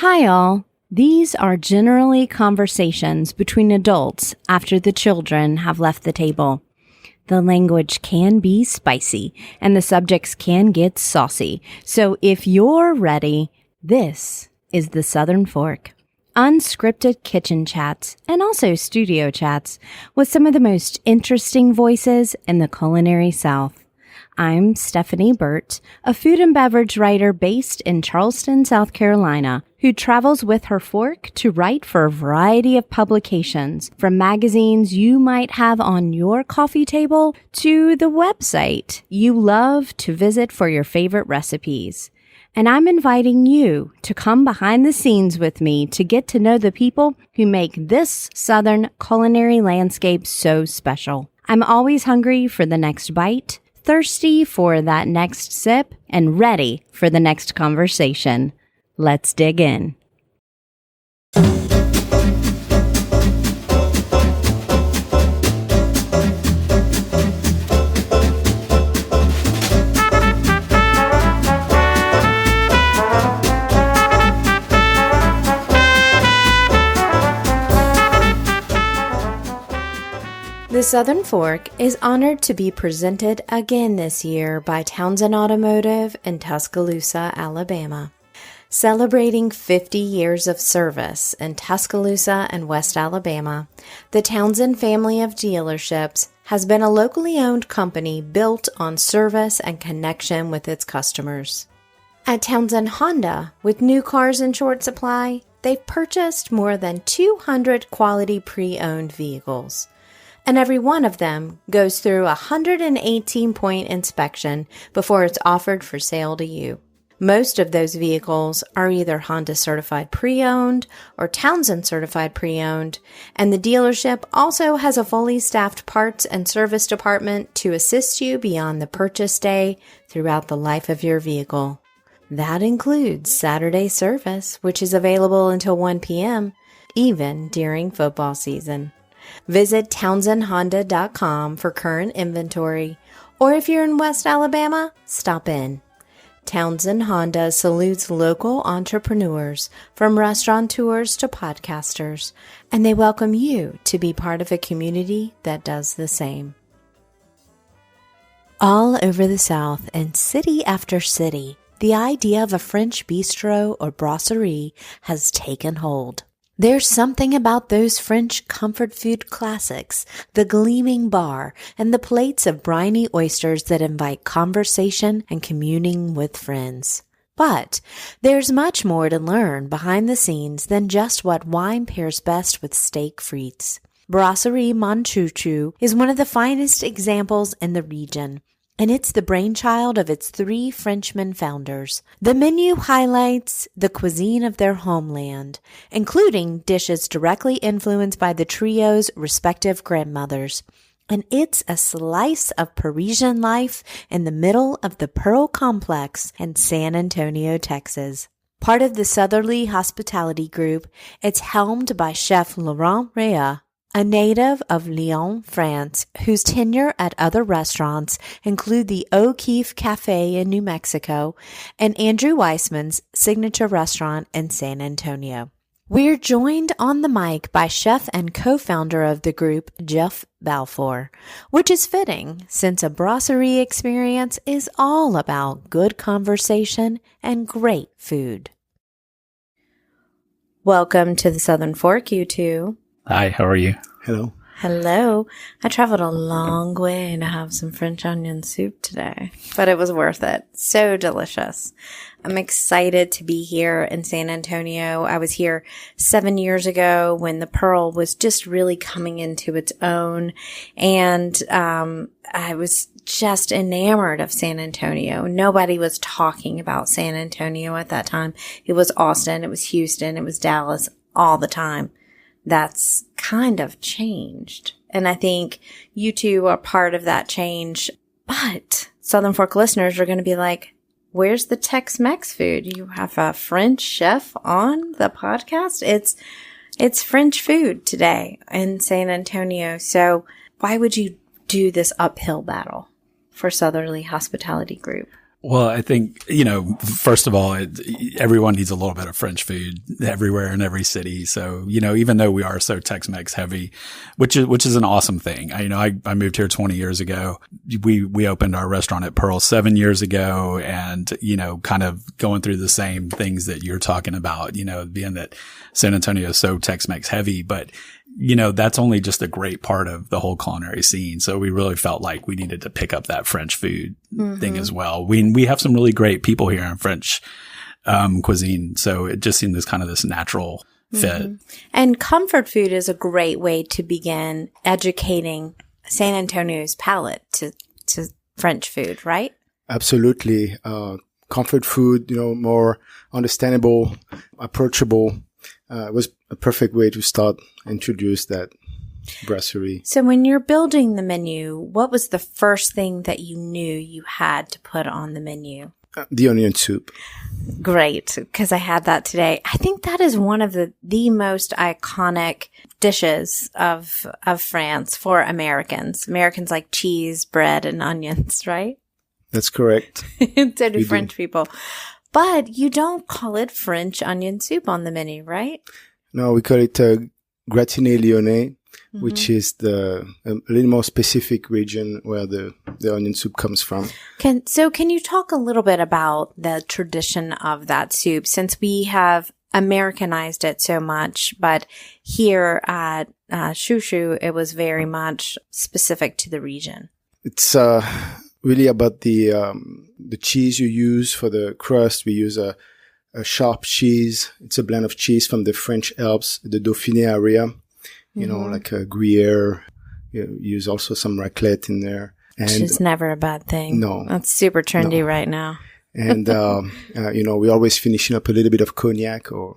Hi all. These are generally conversations between adults after the children have left the table. The language can be spicy and the subjects can get saucy. So if you're ready, this is the Southern Fork. Unscripted kitchen chats and also studio chats with some of the most interesting voices in the culinary South. I'm Stephanie Burt, a food and beverage writer based in Charleston, South Carolina, who travels with her fork to write for a variety of publications, from magazines you might have on your coffee table to the website you love to visit for your favorite recipes. And I'm inviting you to come behind the scenes with me to get to know the people who make this Southern culinary landscape so special. I'm always hungry for the next bite, thirsty for that next sip, and ready for the next conversation. Let's dig in. The Southern Fork is honored to be presented again this year by Townsend Automotive in Tuscaloosa, Alabama. Celebrating 50 years of service in Tuscaloosa and West Alabama, the Townsend family of dealerships has been a locally owned company built on service and connection with its customers. At Townsend Honda, with new cars in short supply, they've purchased more than 200 quality pre-owned vehicles. And every one of them goes through a 118-point inspection before it's offered for sale to you. Most of those vehicles are either Honda certified pre-owned or Townsend certified pre-owned, and the dealership also has a fully staffed parts and service department to assist you beyond the purchase day throughout the life of your vehicle. That includes Saturday service, which is available until 1 p.m., even during football season. Visit townsendhonda.com for current inventory, or if you're in West Alabama, stop in. Townsend Honda salutes local entrepreneurs, from restaurateurs to podcasters, and they welcome you to be part of a community that does the same. All over the South and city after city, the idea of a French bistro or brasserie has taken hold. There's something about those French comfort food classics, the gleaming bar, and the plates of briny oysters that invite conversation and communing with friends. But there's much more to learn behind the scenes than just what wine pairs best with steak frites. Brasserie Mon Chou Chou is one of the finest examples in the region, and it's the brainchild of its 3 Frenchmen founders. The menu highlights the cuisine of their homeland, including dishes directly influenced by the trio's respective grandmothers. And it's a slice of Parisian life in the middle of the Pearl Complex in San Antonio, Texas. Part of the Southerleigh Hospitality Group, it's helmed by Chef Laurent Réa, a native of Lyon, France, whose tenure at other restaurants include the O'Keefe Cafe in New Mexico and Andrew Weissman's signature restaurant in San Antonio. We're joined on the mic by chef and co-founder of the group, Jeff Balfour, which is fitting since a brasserie experience is all about good conversation and great food. Welcome to the Southern Fork, you two. Hi, how are you? Hello. Hello. I traveled a long way to have some French onion soup today, but it was worth it. So delicious. I'm excited to be here in San Antonio. I was here 7 years ago when the Pearl was just really coming into its own, and I was just enamored of San Antonio. Nobody was talking about San Antonio at that time. It was Austin, it was Houston, it was Dallas all the time. That's kind of changed. And I think you two are part of that change. But Southern Fork listeners are going to be like, where's the Tex-Mex food? You have a French chef on the podcast? It's French food today in San Antonio. So why would you do this uphill battle for Southerleigh Hospitality Group? Well, I think, first of all, everyone needs a little bit of French food everywhere in every city. So, even though we are so Tex-Mex heavy, which is an awesome thing. I moved here 20 years ago. We opened our restaurant at Pearl 7 years ago and, kind of going through the same things that you're talking about, being that San Antonio is so Tex-Mex heavy, but that's only just a great part of the whole culinary scene. So we really felt like we needed to pick up that French food thing as well. We have some really great people here in French cuisine. So it just seemed this natural fit. And comfort food is a great way to begin educating San Antonio's palate to French food, right? Absolutely. Comfort food, more understandable, approachable. It was a perfect way to start, introduce that brasserie. So when you're building the menu, what was the first thing that you knew you had to put on the menu? The onion soup. Great, because I had that today. I think that is one of the most iconic dishes of France for Americans. Americans like cheese, bread, and onions, right? That's correct. So do French people. But you don't call it French onion soup on the menu, right? No, we call it gratiné lyonnais, which is a little more specific region where the onion soup comes from. Can you talk a little bit about the tradition of that soup, since we have Americanized it so much, but here at Chou Chou, it was very much specific to the region. It's really about the cheese you use for the crust. We use a sharp cheese. It's a blend of cheese from the French Alps, the Dauphiné area, like a Gruyere. You use also some raclette in there. Which is never a bad thing. No. That's super trendy right now. And, we always finishing up a little bit of cognac or,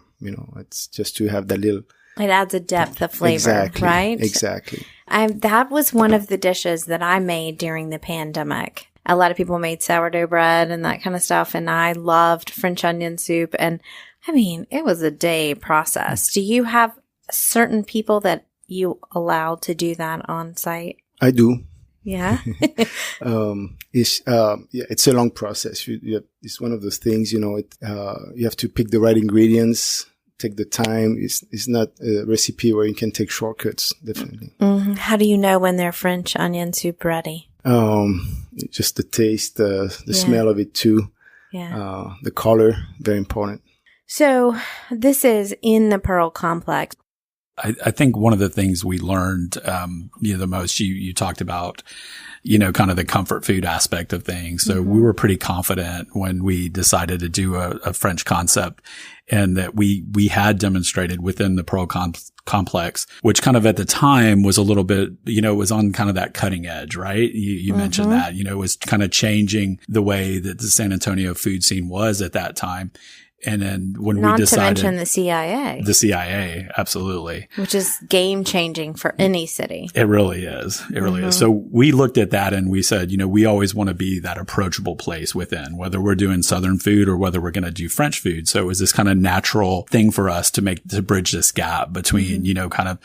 it's just to have that little. It adds a depth of flavor, right? Exactly. That was one of the dishes that I made during the pandemic. A lot of people made sourdough bread and that kind of stuff, and I loved French onion soup. And it was a day process. Do you have certain people that you allow to do that on site? I do. Yeah. It's a long process. It's one of those things, you have to pick the right ingredients. Take the time. It's not a recipe where you can take shortcuts, definitely. Mm-hmm. How do you know when they're French onion soup ready? Just the taste, the smell of it too. Yeah. The color, very important. So this is in the Pearl Complex. I think one of the things we learned, the most, you talked about, kind of the comfort food aspect of things. So we were pretty confident when we decided to do a French concept, and that we had demonstrated within the Pearl Complex, which kind of at the time was a little bit, was on kind of that cutting edge, right? You mentioned that, was kind of changing the way that the San Antonio food scene was at that time. And then when we decided, not to mention the CIA, absolutely, which is game changing for any city. It really is. It really is. So we looked at that and we said, we always want to be that approachable place within, whether we're doing Southern food or whether we're going to do French food. So it was this kind of natural thing for us to bridge this gap between, kind of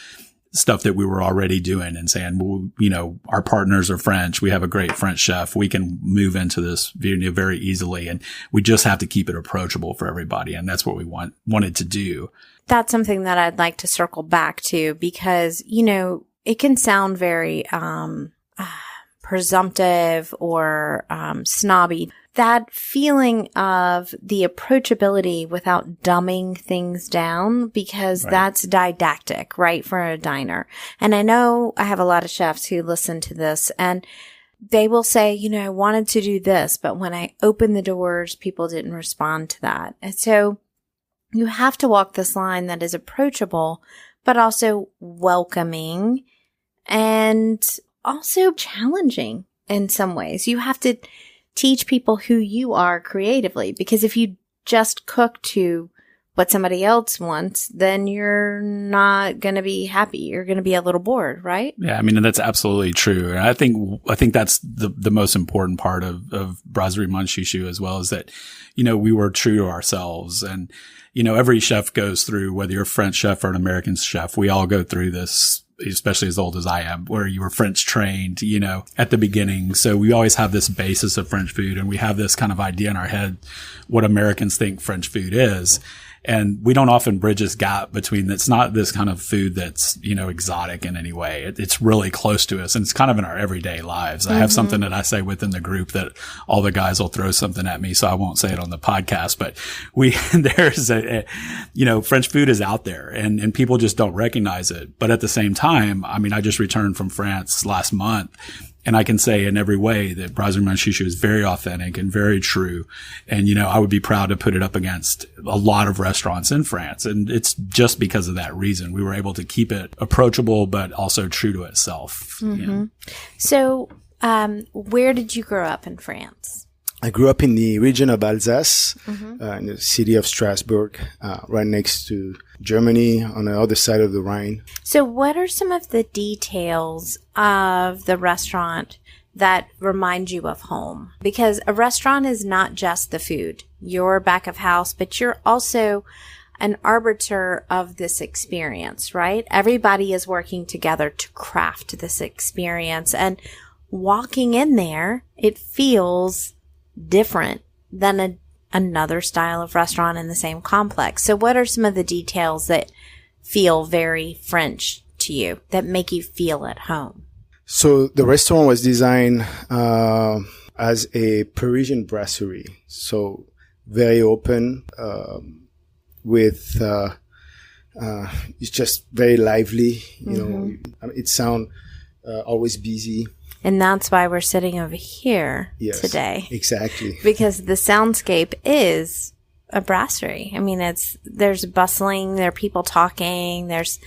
stuff that we were already doing and saying, well, our partners are French. We have a great French chef. We can move into this very easily, and we just have to keep it approachable for everybody. And that's what we wanted to do. That's something that I'd like to circle back to, because, it can sound very, presumptive or, snobby. That feeling of the approachability without dumbing things down, because that's didactic, right, for a diner. And I know I have a lot of chefs who listen to this and they will say, I wanted to do this, but when I opened the doors, people didn't respond to that. And so you have to walk this line that is approachable, but also welcoming and also challenging in some ways. You have to teach people who you are creatively, because if you just cook to what somebody else wants, then you're not going to be happy. You're going to be a little bored, right? Yeah, that's absolutely true. And I think that's the most important part of Brasserie Mon Chou Chou as well, is that, we were true to ourselves. And, every chef goes through, whether you're a French chef or an American chef, we all go through this especially as old as I am, where you were French trained, at the beginning. So we always have this basis of French food, and we have this kind of idea in our head what Americans think French food is. And we don't often bridge this gap between, it's not this kind of food that's, exotic in any way. It's really close to us, and it's kind of in our everyday lives. I have something that I say within the group that all the guys will throw something at me, so I won't say it on the podcast, but there's French food is out there, and people just don't recognize it. But at the same time, I just returned from France last month, and I can say in every way that Brasserie Mon Chou Chou is very authentic and very true. And, I would be proud to put it up against a lot of restaurants in France. And it's just because of that reason. We were able to keep it approachable, but also true to itself. So, where did you grow up in France? I grew up in the region of Alsace, in the city of Strasbourg, right next to Germany on the other side of the Rhine. So what are some of the details of the restaurant that remind you of home? Because a restaurant is not just the food. You're back of house, but you're also an arbiter of this experience, right? Everybody is working together to craft this experience. And walking in there, it feels different than another style of restaurant in the same complex. So what are some of the details that feel very French to you, that make you feel at home? So the restaurant was designed as a Parisian brasserie. So very open, with it's just very lively. It sounds always busy. And that's why we're sitting over here today. Exactly. Because the soundscape is a brasserie. There's bustling, there are people talking, there's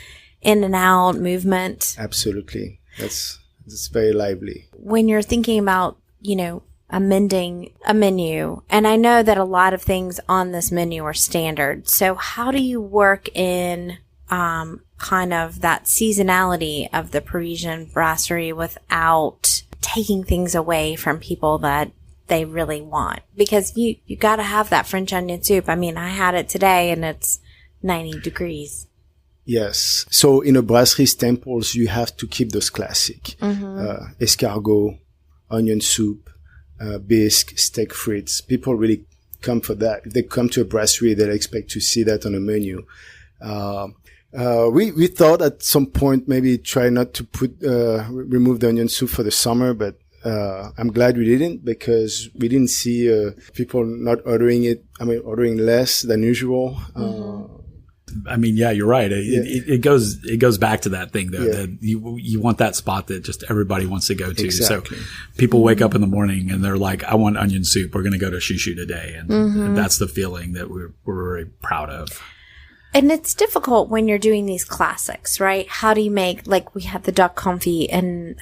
in and out movement. Absolutely. It's very lively. When you're thinking about, amending a menu, and I know that a lot of things on this menu are standard. So how do you work in kind of that seasonality of the Parisian brasserie without taking things away from people that they really want? Because you got to have that French onion soup. I had it today and it's 90 degrees. Yes. So in a brasserie staples, you have to keep those classic. Escargot, onion soup, bisque, steak frites. People really come for that. If they come to a brasserie, they'll expect to see that on a menu. We thought at some point maybe try not to remove the onion soup for the summer, but I'm glad we didn't, because we didn't see people not ordering it. Ordering less than usual. You're right. It goes back to that thing though, that you want that spot that just everybody wants to go to. Exactly. So people wake up in the morning and they're like, I want onion soup. We're going to go to Chou Chou today. And that's the feeling that we're very proud of. And it's difficult when you're doing these classics, right? How do you make, like we have the duck confit, and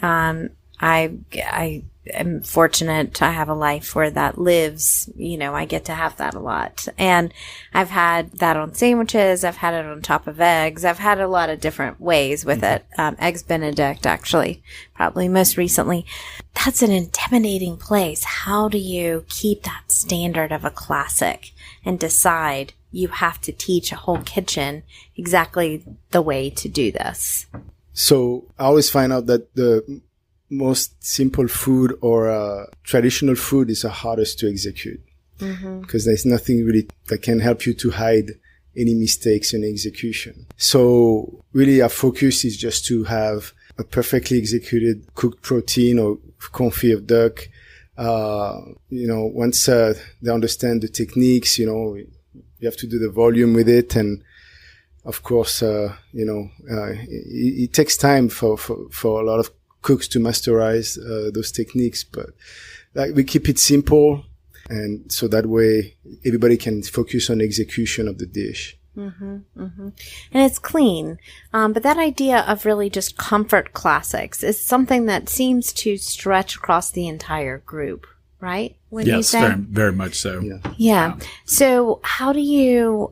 I am fortunate to have a life where that lives. I get to have that a lot. And I've had that on sandwiches. I've had it on top of eggs. I've had a lot of different ways with it. Eggs Benedict, actually, probably most recently. That's an intimidating place. How do you keep that standard of a classic and decide you have to teach a whole kitchen exactly the way to do this? So I always find out that the most simple food or traditional food is the hardest to execute, because there's nothing really that can help you to hide any mistakes in execution. So really our focus is just to have a perfectly executed cooked protein or confit of duck. Once they understand the techniques, you have to do the volume with it. And of course, it takes time for a lot of cooks to masterize those techniques, but we keep it simple, and so that way everybody can focus on execution of the dish. And it's clean. But that idea of really just comfort classics is something that seems to stretch across the entire group, right? Yes, very, very much so. Yeah. So how do you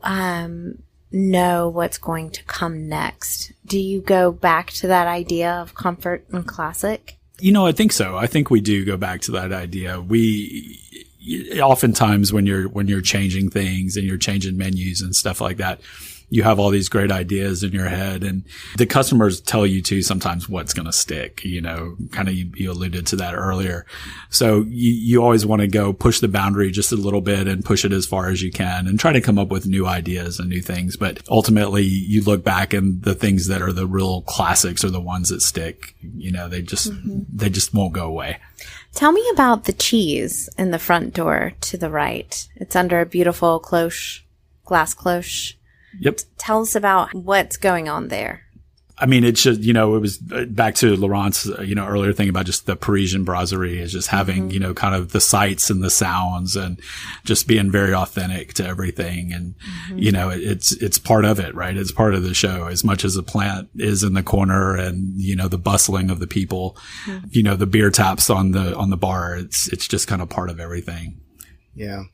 know what's going to come next? Do you go back to that idea of comfort and classic? I think so. I think we do go back to that idea. We, oftentimes when you're changing things and you're changing menus and stuff like that, you have all these great ideas in your head, and the customers tell you too sometimes what's going to stick, kind of you alluded to that earlier. So you always want to go push the boundary just a little bit and push it as far as you can and try to come up with new ideas and new things. But ultimately you look back and the things that are the real classics are the ones that stick. They just won't go away. Tell me about the cheese in the front door to the right. It's under a beautiful glass cloche. Yep. Tell us about what's going on there. I mean, it should, it was back to Laurent's, earlier thing about just the Parisian brasserie is just having, kind of the sights and the sounds and just being very authentic to everything. And, it's part of it, right? It's part of the show as much as the plant is in the corner and, the bustling of the people, the beer taps on the bar. It's just kind of part of everything. Yeah.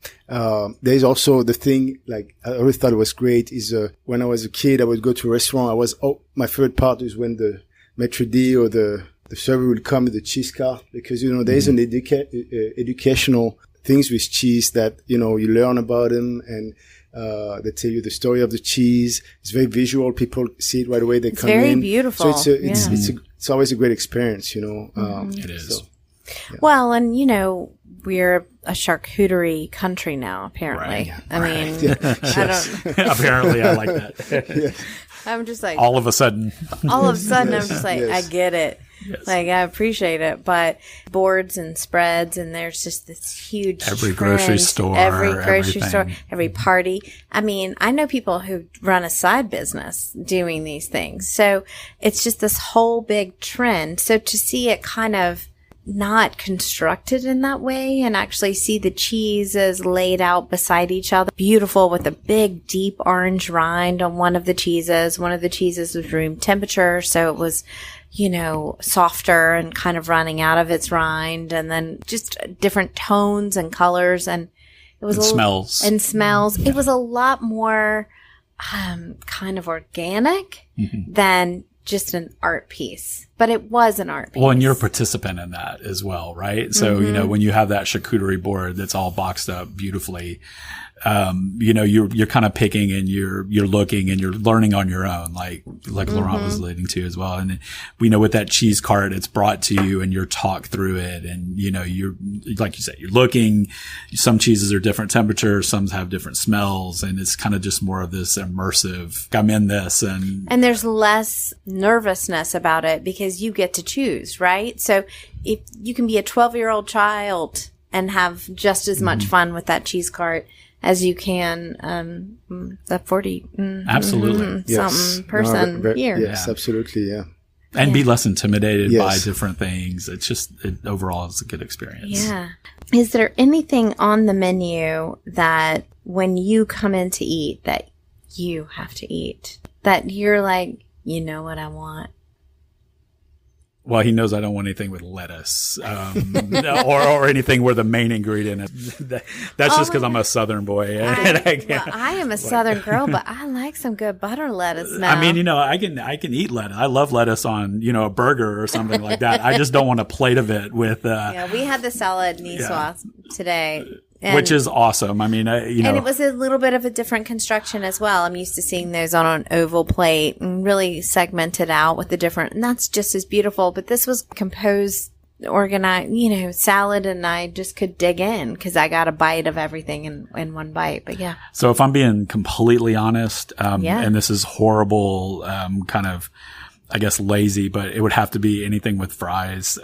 There's also the thing, like, I always thought it was great is, when I was a kid, I would go to a restaurant. My favorite part is when the maitre d' or the server would come with the cheese cart because, there's an educational things with cheese that, you learn about them and, they tell you the story of the cheese. It's very visual. People see it right away. They come in. It's very beautiful. So it's always a great experience, It is. So, yeah. Well, and we're a charcuterie country now, apparently. Right. I mean, Yes. I don't. Apparently, I like that. Yes. I'm just like All of a sudden, I'm just like, Yes. I get it. Yes. Like, I appreciate it. But boards and spreads, and there's just this huge Every trend. grocery store, Every grocery everything. store, every party. I mean, I know people who run a side business doing these things. So it's just this whole big trend. So to see it kind of not constructed in that way and actually see the cheeses laid out beside each other. Beautiful with a big, deep orange rind on one of the cheeses. One of the cheeses was room temperature, so it was, softer and kind of running out of its rind, and then just different tones and colors, and it was smells. And smells. It was a lot more kind of organic than just an art piece, but it was an art piece. Well, and you're a participant in that as well, right? So, when you have that charcuterie board that's all boxed up beautifully, you're kind of picking and you're looking and you're learning on your own, like Laurent was alluding to as well. And we know with that cheese cart, it's brought to you and you're talked through it. And, you're, like you said, you're looking, some cheeses are different temperatures, some have different smells. And it's kind of just more of this immersive, I'm in this. And there's less nervousness about it because you get to choose, right? So if you can be a 12-year-old child and have just as much fun with that cheese cart as you can the 40 absolutely something person here. Yes, absolutely, yeah. And be less intimidated by different things. It's just, overall, it's a good experience. Yeah. Is there anything on the menu that when you come in to eat that you have to eat, that you're like, you know what I want? Well, he knows I don't want anything with lettuce, or anything where the main ingredient is. That's just because I'm a Southern boy. I am a Southern girl, but I like some good butter lettuce now. I mean, I can eat lettuce. I love lettuce on, a burger or something like that. I just don't want a plate of it with, yeah, we had the salad niçoise today. Which is awesome. I mean, and it was a little bit of a different construction as well. I'm used to seeing those on an oval plate and really segmented out with the different, and that's just as beautiful. But this was composed, organized, salad, and I just could dig in because I got a bite of everything in one bite. But yeah. So if I'm being completely honest, and this is horrible, kind of, I guess lazy, but it would have to be anything with fries.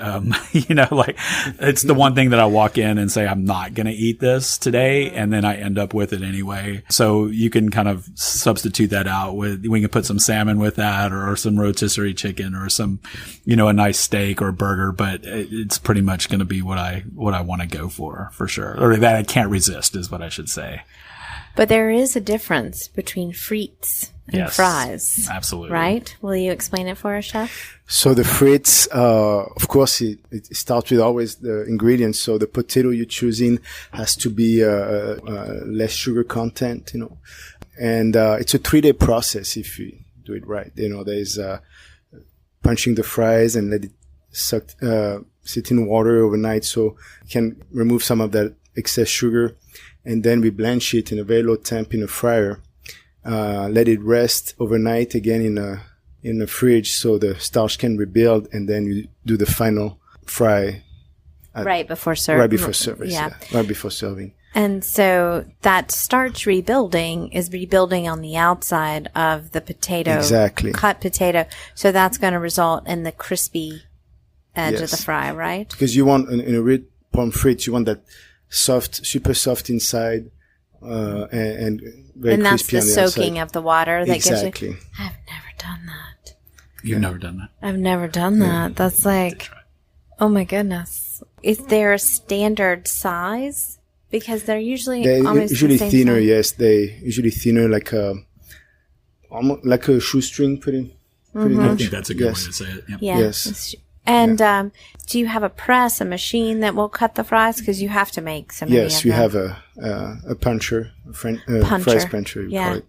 It's the one thing that I walk in and say, I'm not going to eat this today. And then I end up with it anyway. So you can kind of substitute that out we can put some salmon with that or some rotisserie chicken or some, a nice steak or burger, but it's pretty much going to be what I want to go for sure. Or that I can't resist is what I should say. But there is a difference between frites and fries. Absolutely. Right? Will you explain it for us, Chef? So the frites, of course, it starts with always the ingredients. So the potato you're choosing has to be less sugar content, and it's a 3-day process if you do it right. There's punching the fries and let it sit in water overnight so you can remove some of that excess sugar. And then we blanch it in a very low temp in a fryer. Let it rest overnight again in the fridge so the starch can rebuild, and then you do the final fry right before serving. Right before service. Yeah. Right before serving. And so that starch rebuilding is rebuilding on the outside of the potato. Exactly. Cut potato. So that's going to result in the crispy edge of the fry, right? Because you want, in a red pommes frites, you want that soft, super soft inside, and very and that's crispy on the the outside. soaking of the water that Exactly. gives you. I've never done that. You've never done that? I've never done that. That's like, oh my goodness. Is there a standard size? Because they're usually almost usually the same thinner. size. Yes, they usually thinner, like almost like a shoestring, pretty I much. think that's a good Yes. way to say it. Yep. Yeah. Yes. And do you have a press, a machine that will cut the fries? Because you have to make so many Yes, of we them. have a puncher, Puncher. fries puncher. You call it.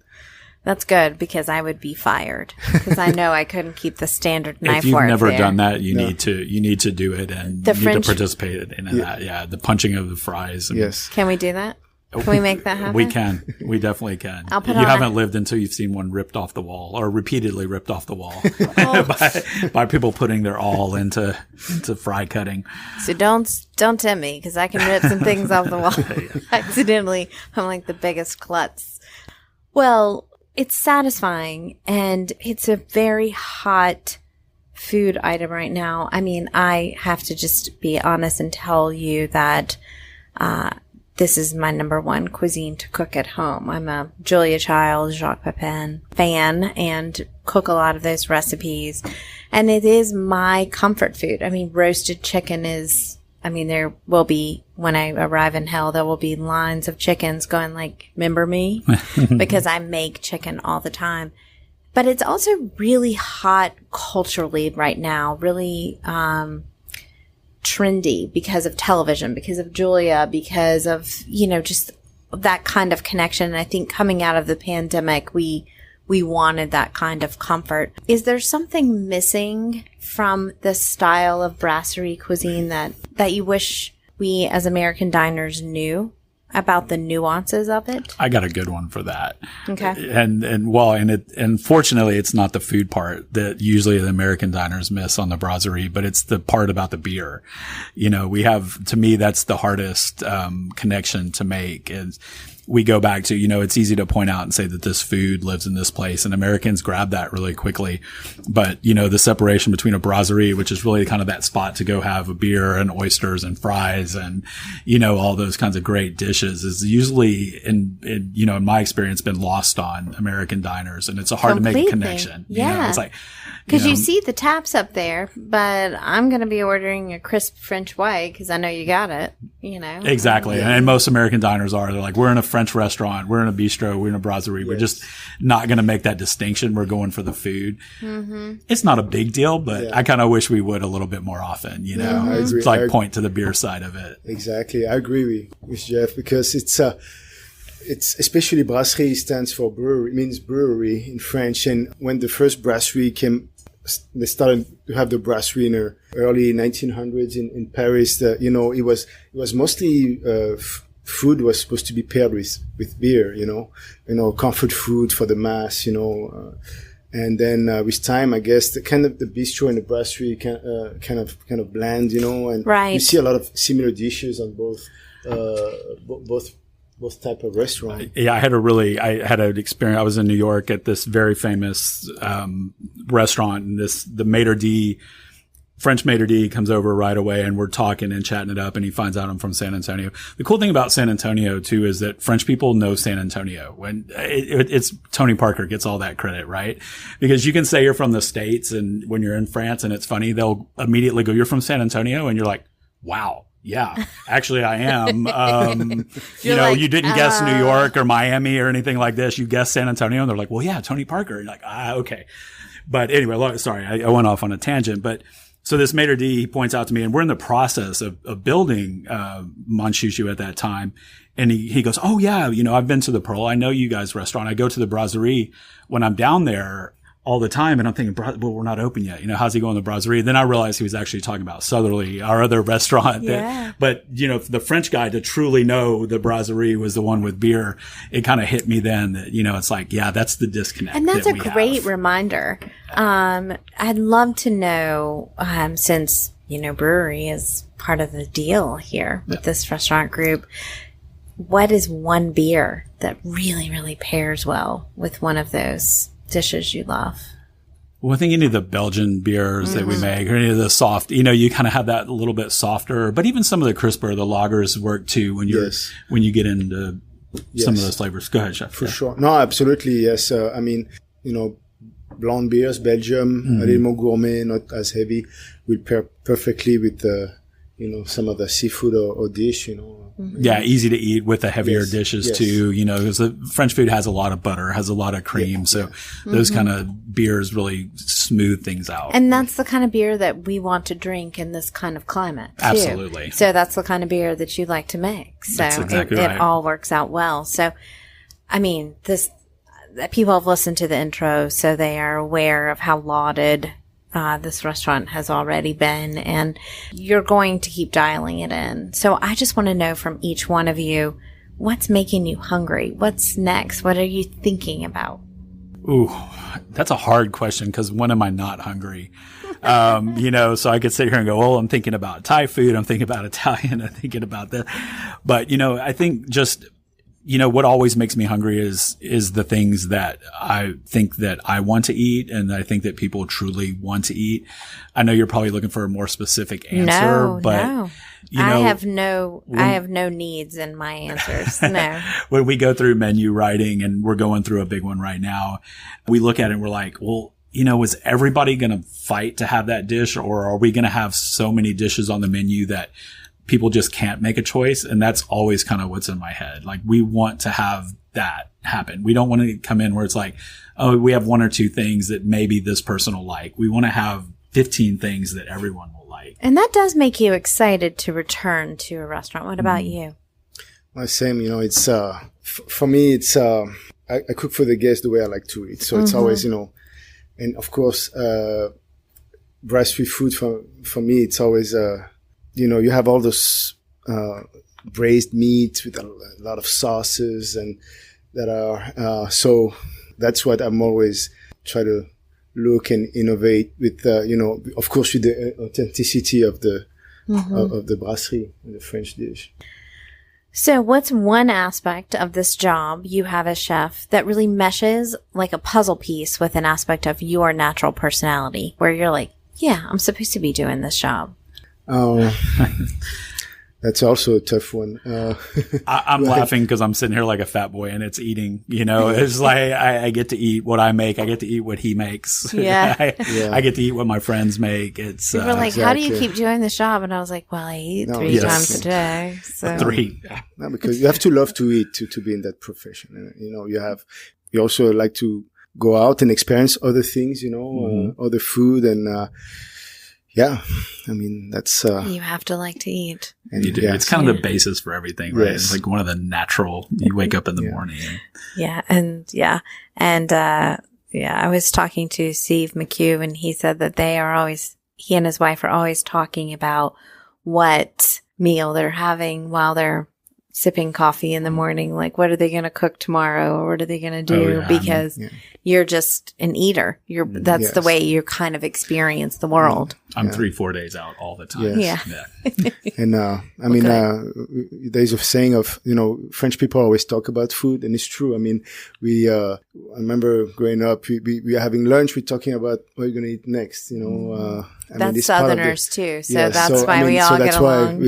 That's good, because I would be fired, because I know I couldn't keep the standard knife If you've work never there. done that, you need to do it, and The you French- need to participate in that. Yeah, the punching of the fries. And Yes. Can we do that? Can we make that happen? We can. We definitely can. I'll put you on haven't lived until you've seen one ripped off the wall, or repeatedly ripped off the wall by people putting their all into fry cutting. So don't tempt me, because I can rip some things off the wall accidentally. I'm like the biggest klutz. Well, it's satisfying, and it's a very hot food item right now. I mean, I have to just be honest and tell you that this is my number one cuisine to cook at home. I'm a Julia Child, Jacques Pepin fan, and cook a lot of those recipes. And it is my comfort food. I mean, roasted chicken is, I mean, there will be, when I arrive in hell, there will be lines of chickens going like, remember me? Because I make chicken all the time. But it's also really hot culturally right now, really trendy because of television, because of Julia, because of, just that kind of connection. And I think coming out of the pandemic, we wanted that kind of comfort. Is there something missing from the style of brasserie cuisine that you wish we as American diners knew about the nuances of it? I got a good one for that. Okay. And fortunately, it's not the food part that usually the American diners miss on the brasserie, but it's the part about the beer. To me, that's the hardest connection to make. Is we go back to, it's easy to point out and say that this food lives in this place, and Americans grab that really quickly. But, the separation between a brasserie, which is really kind of that spot to go have a beer and oysters and fries and, all those kinds of great dishes, is usually in my experience been lost on American diners. And it's hard to make a connection. Yeah. It's like, because you see the taps up there, but I'm going to be ordering a crisp French white because I know you got it, Exactly. And most American diners are. They're like, we're in a French restaurant, we're in a bistro, we're in a brasserie. Yes. We're just not going to make that distinction. We're going for the food. Mm-hmm. It's not a big deal, but I kind of wish we would a little bit more often, I agree. It's like point to the beer side of it. Exactly. I agree with Jeff, because it's especially brasserie stands for brewery, it means brewery in French. And when the first brasserie came, they started to have the brasserie in the early 1900s in Paris. It was mostly food was supposed to be paired with beer. Comfort food for the mass. And then with time, I guess the bistro and the brasserie kind of blend. And right. You see a lot of similar dishes on both type of restaurant. Yeah, I had an experience. I was in New York at this very famous restaurant, and the French maitre d' comes over right away, and we're talking and chatting it up, and he finds out I'm from San Antonio. The cool thing about San Antonio too is that French people know San Antonio. When it's Tony Parker gets all that credit, right? Because you can say you're from the States, and when you're in France, and it's funny, they'll immediately go, "You're from San Antonio," and you're like, "Wow." Yeah, actually I am. You didn't guess New York or Miami or anything like this. You guessed San Antonio, and they're like, well, yeah, Tony Parker. You're like, okay. But anyway, sorry, I went off on a tangent. But so this maitre d', he points out to me, and we're in the process of building Mon Chou Chou at that time. And he goes, oh yeah, I've been to the Pearl. I know you guys' restaurant. I go to the brasserie when I'm down there. all the time. And I'm thinking, well, we're not open yet. How's he going to the Brasserie? Then I realized he was actually talking about Southerleigh, our other restaurant. But, the French guy, to truly know the Brasserie was the one with beer, it kind of hit me then that, it's like, yeah, that's the disconnect. And that's a great reminder. I'd love to know, since, brewery is part of the deal here with this restaurant group, what is one beer that really, really pairs well with one of those dishes you love? Well, I think any of the Belgian beers that we make, or any of the soft, you kind of have that a little bit softer, but even some of the crisper, the lagers work too when you get into some of those flavors. Go ahead, Chef. For sure. No, absolutely. Yes. Blonde beers, Belgium, a little more gourmet, not as heavy, will pair perfectly with some of the seafood or dish, Yeah, easy to eat with the heavier dishes too, because the French food has a lot of butter, has a lot of cream. So those kind of beers really smooth things out. And that's the kind of beer that we want to drink in this kind of climate too. Absolutely. So that's the kind of beer that you like to make. So that's exactly right. It all works out well. So, people have listened to the intro, so they are aware of how lauded this restaurant has already been, and you're going to keep dialing it in. So I just want to know from each one of you, what's making you hungry? What's next? What are you thinking about? Ooh, that's a hard question, because when am I not hungry? So I could sit here and go, well, I'm thinking about Thai food. I'm thinking about Italian. I'm thinking about that. But, I think just, what always makes me hungry is the things that I think that I want to eat and I think that people truly want to eat. I know you're probably looking for a more specific answer, but I have no needs in my answers. No. When we go through menu writing, and we're going through a big one right now, we look at it and we're like, well, is everybody going to fight to have that dish, or are we going to have so many dishes on the menu that people just can't make a choice? And that's always kind of what's in my head. Like, we want to have that happen. We don't want to come in where it's like, oh, we have one or two things that maybe this person will like. We want to have 15 things that everyone will like. And that does make you excited to return to a restaurant. What about you? Well, same, it's, for me, it's, I cook for the guests the way I like to eat. So it's always, and of course, Brasserie food for me, it's always, you have all those braised meats with a lot of sauces, and that are so that's what I'm always try to look and innovate with. Of course, with the authenticity of the of the brasserie, the French dish. So what's one aspect of this job you have as chef that really meshes like a puzzle piece with an aspect of your natural personality, where you're like, yeah, I'm supposed to be doing this job? That's also a tough one. I'm laughing because I'm sitting here like a fat boy and it's eating, it's like I get to eat what I make. I get to eat what he makes. Yeah. I get to eat what my friends make. It's, you were like, exactly. How do you keep doing this job? And I was like, well, I eat three times a day. So. 3. No, because you have to love to eat to be in that profession. You also like to go out and experience other things, other food, and, that's... you have to like to eat. You do. It's kind of the basis for everything, right? Yes. It's like one of the natural, you wake up in the morning. I was talking to Steve McHugh, and he said that he and his wife are always talking about what meal they're having while they're sipping coffee in the morning. Like, what are they going to cook tomorrow? Or what are they going to do? Because you're just an eater. That's the way you kind of experience the world. I'm 3-4 days out all the time. Yes. Yeah. And, there's a saying of, French people always talk about food, and it's true. I mean, I remember growing up, we are having lunch, we're talking about what we're going to eat next, That's Southerners too. So that's why we all get along.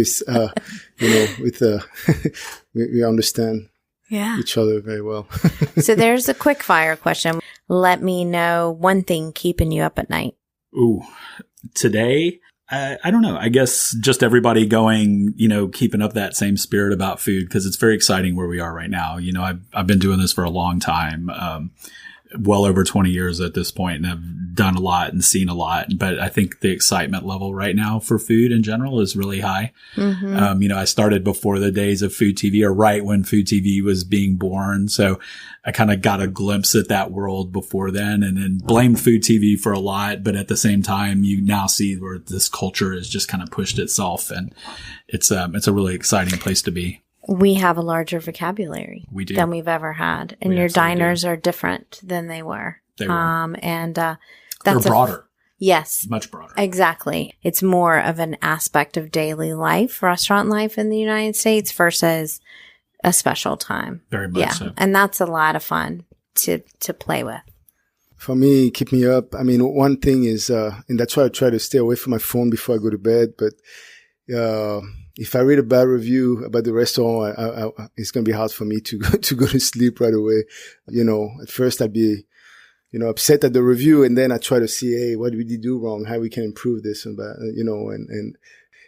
We understand each other very well. So there's a quick fire question. Let me know one thing keeping you up at night. Ooh, today, I don't know. I guess just everybody going, keeping up that same spirit about food, because it's very exciting where we are right now. I've been doing this for a long time. well over 20 years at this point and have done a lot and seen a lot. But I think the excitement level right now for food in general is really high. I started before the days of food TV, or right when food TV was being born. So I kind of got a glimpse at that world before then, and then blamed food TV for a lot. But at the same time, you now see where this culture has just kind of pushed itself, and it's a really exciting place to be. We have a larger vocabulary than we've ever had, and your diners are different than they were. They were. That's they're broader. Yes. Much broader. Exactly. It's more of an aspect of daily life, restaurant life in the United States versus a special time. Very much so. And that's a lot of fun to play with. For me, keep me up. I mean, one thing is, and that's why I try to stay away from my phone before I go to bed. But if I read a bad review about the restaurant, it's going to be hard for me to go to sleep right away. At first I'd be, upset at the review, and then I try to see, hey, what did we do wrong? How we can improve this and that, and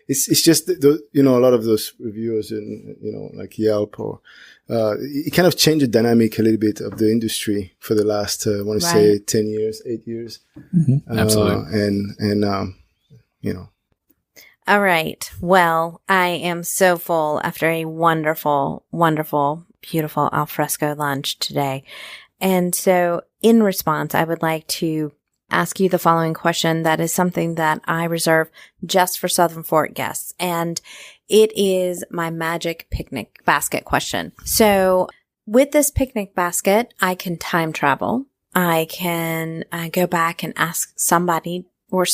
it's just, a lot of those reviewers and, like Yelp or, it kind of changed the dynamic a little bit of the industry for the last, I want to say 10 years, 8 years. Mm-hmm. Absolutely. All right. Well, I am so full after a wonderful, wonderful, beautiful alfresco lunch today. And so in response, I would like to ask you the following question. That is something that I reserve just for Southern Fork guests. And it is my magic picnic basket question. So with this picnic basket, I can time travel. I can go back and ask somebody or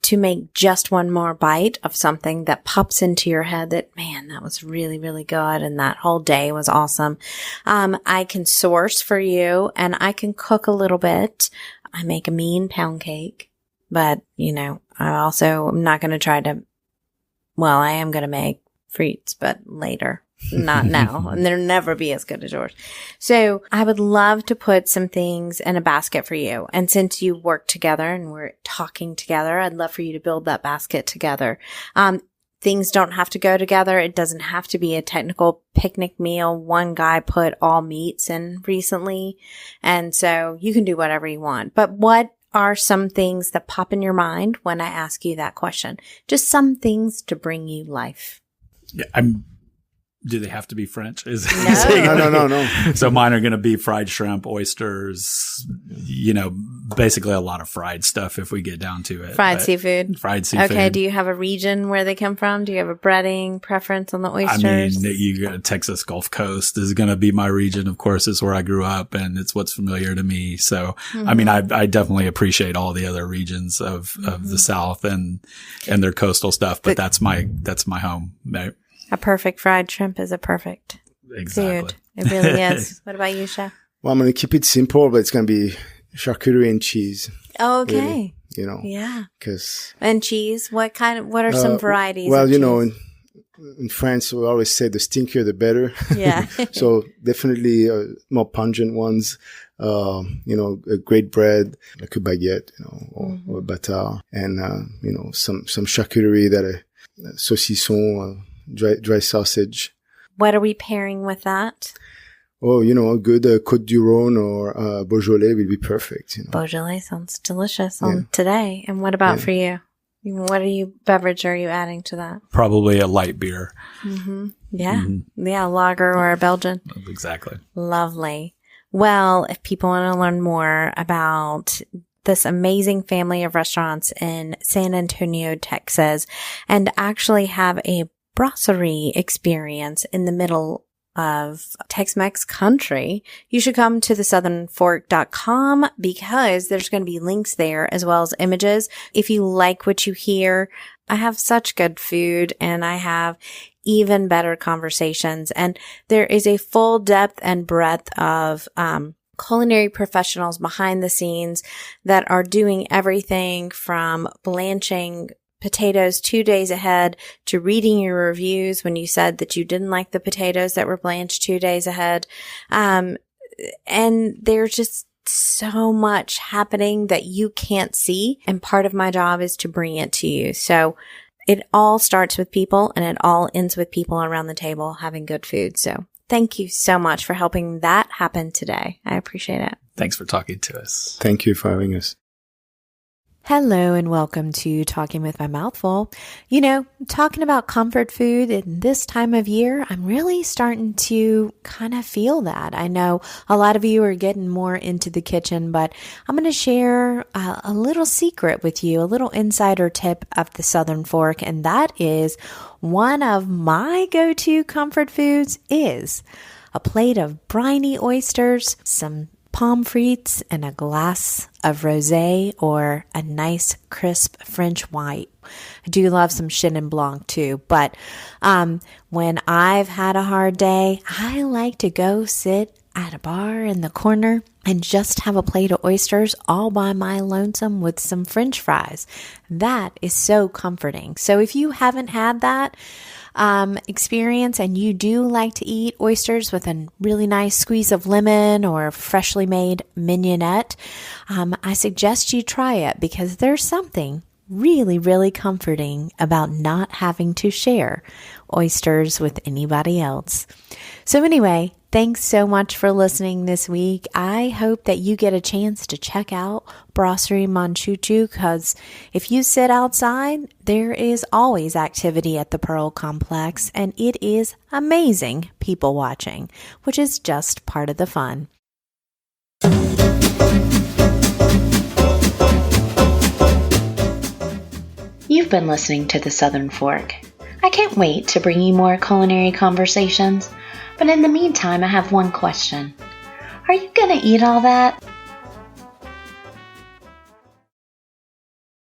to make just one more bite of something that pops into your head that, man, that was really, really good. And that whole day was awesome. I can source for you, and I can cook a little bit. I make a mean pound cake, but I also am not going to try to, I am going to make frites, but later. Not now. And they'll never be as good as yours. So I would love to put some things in a basket for you. And since you work together and we're talking together, I'd love for you to build that basket together. Things don't have to go together. It doesn't have to be a technical picnic meal. One guy put all meats in recently. And so you can do whatever you want. But what are some things that pop in your mind when I ask you that question? Just some things to bring you life. Yeah, do they have to be French? No. So mine are going to be fried shrimp, oysters, basically a lot of fried stuff if we get down to it. Fried seafood. Okay. Do you have a region where they come from? Do you have a breading preference on the oysters? I mean, Texas Gulf Coast is going to be my region. Of course, it's where I grew up and it's what's familiar to me. So, I mean, I definitely appreciate all the other regions of the South and their coastal stuff, but that's my home. Right? A perfect fried shrimp is a perfect food. It really is. What about you, Chef? Well, I'm going to keep it simple, but it's going to be charcuterie and cheese. Oh, okay. Really, Yeah. And cheese? What are some varieties? Well, in France, we always say the stinkier, the better. Yeah. So definitely more pungent ones. A great bread, like a baguette, or a batard, and, some charcuterie that saucisson, dry sausage. What are we pairing with that? Oh, a good Côte du Rhône or Beaujolais will be perfect. Beaujolais sounds delicious on today. And what about for you? What beverage are you adding to that? Probably a light beer. Mm-hmm. Yeah. Mm-hmm. Yeah, lager or a Belgian. Exactly. Lovely. Well, if people want to learn more about this amazing family of restaurants in San Antonio, Texas, and actually have a brasserie experience in the middle of Tex-Mex country, you should come to thesouthernfork.com because there's going to be links there as well as images. If you like what you hear, I have such good food and I have even better conversations. And there is a full depth and breadth of culinary professionals behind the scenes that are doing everything from blanching potatoes 2 days ahead to reading your reviews when you said that you didn't like the potatoes that were blanched 2 days ahead. And there's just so much happening that you can't see. And part of my job is to bring it to you. So it all starts with people and it all ends with people around the table having good food. So thank you so much for helping that happen today. I appreciate it. Thanks for talking to us. Thank you for having us. Hello and welcome to Talking with My Mouth Full. You know, talking about comfort food in this time of year, I'm really starting to kind of feel that. I know a lot of you are getting more into the kitchen, but I'm going to share a little secret with you, a little insider tip of the Southern Fork, and that is one of my go-to comfort foods is a plate of briny oysters, some palm frites, and a glass of rosé or a nice crisp French white. I do love some Chenin Blanc too, but when I've had a hard day, I like to go sit at a bar in the corner and just have a plate of oysters all by my lonesome with some French fries. That is so comforting. So if you haven't had that experience and you do like to eat oysters with a really nice squeeze of lemon or freshly made mignonette, I suggest you try it because there's something really, really comforting about not having to share oysters with anybody else. So anyway, thanks so much for listening this week. I hope that you get a chance to check out Brasserie Mon Chou Chou because if you sit outside, there is always activity at the Pearl Complex and it is amazing people watching, which is just part of the fun. You've been listening to The Southern Fork. I can't wait to bring you more culinary conversations, but in the meantime, I have one question. Are you going to eat all that?